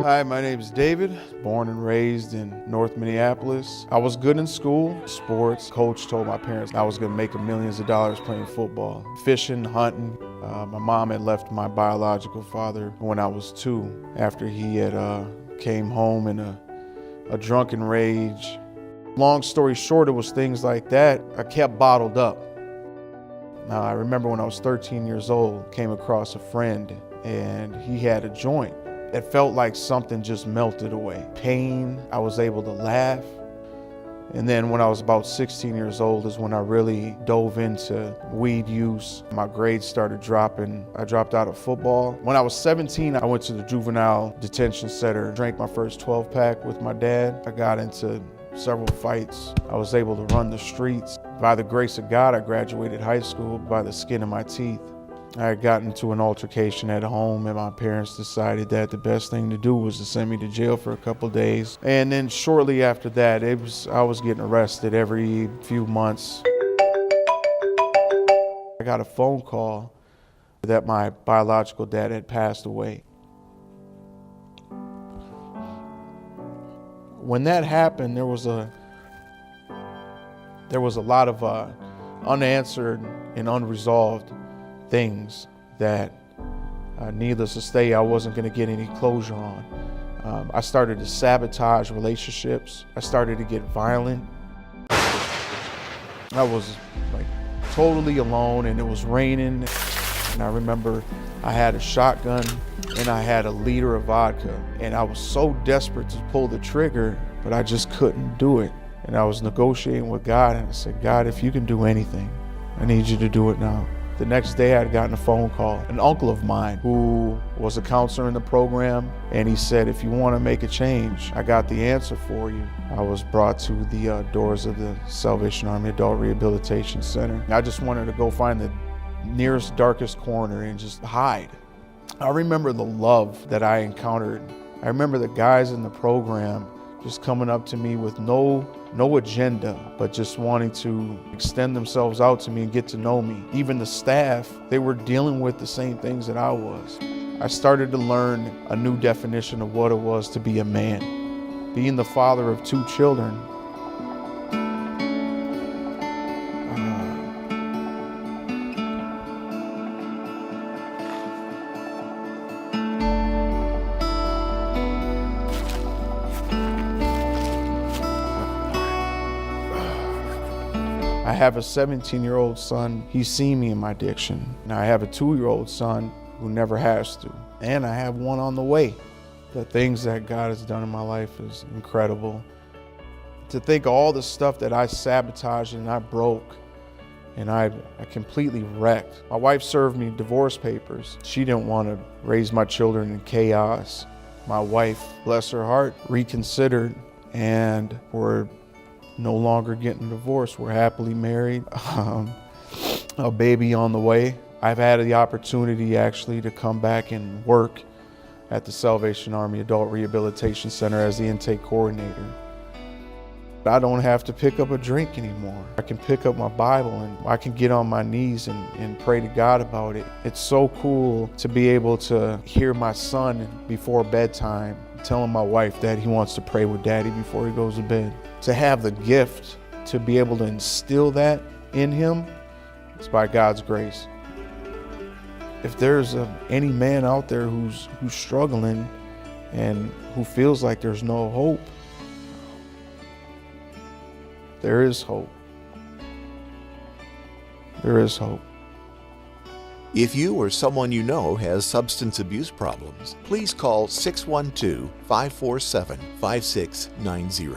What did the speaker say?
Hi, my name is David, born and raised in North Minneapolis. I was good in school, sports. Coach told my parents I was gonna make millions of dollars playing football, fishing, hunting. My mom had left my biological father when I was 2 after he had came home in a drunken rage. Long story short, it was things like that I kept bottled up. Now, I remember when I was 13 years old, came across a friend and he had a joint. It felt like something just melted away. Pain, I was able to laugh. And then when I was about 16 years old is when I really dove into weed use. My grades started dropping. I dropped out of football. When I was 17, I went to the juvenile detention center, drank my first 12-pack with my dad. I got into several fights. I was able to run the streets. By the grace of God, I graduated high school by the skin of my teeth. I had gotten into an altercation at home and my parents decided that the best thing to do was to send me to jail for a couple days. And then shortly after that, I was getting arrested every few months. I got a phone call that my biological dad had passed away. When that happened, there was a lot of unanswered and unresolved things that, needless to say, I wasn't going to get any closure on. I started to sabotage relationships. I started to get violent. I was like totally alone and it was raining. And I remember I had a shotgun and I had a liter of vodka. And I was so desperate to pull the trigger, but I just couldn't do it. And I was negotiating with God and I said, God, if you can do anything, I need you to do it now. The next day I had gotten a phone call, an uncle of mine who was a counselor in the program, and he said, if you want to make a change, I got the answer for you. I was brought to the doors of the Salvation Army Adult Rehabilitation Center. I just wanted to go find the nearest, darkest corner and just hide. I remember the love that I encountered. I remember the guys in the program just coming up to me with no agenda, but just wanting to extend themselves out to me and get to know me. Even the staff, they were dealing with the same things that I was. I started to learn a new definition of what it was to be a man. Being the father of 2 children, I have a 17-year-old son. He's seen me in my addiction. And I have a 2-year-old son who never has to. And I have one on the way. The things that God has done in my life is incredible. To think of all the stuff that I sabotaged and I broke and I completely wrecked. My wife served me divorce papers. She didn't want to raise my children in chaos. My wife, bless her heart, reconsidered and we're no longer getting divorced. We're happily married. A baby on the way. I've had the opportunity actually to come back and work at the Salvation Army Adult Rehabilitation Center as the intake coordinator. I don't have to pick up a drink anymore. I can pick up my Bible and I can get on my knees and pray to God about it. It's so cool to be able to hear my son before bedtime telling my wife that he wants to pray with Daddy before he goes to bed. To have the gift to be able to instill that in him, it's by God's grace. If there's any man out there who's struggling and who feels like there's no hope, there is hope. There is hope. If you or someone you know has substance abuse problems, please call 612-547-5690.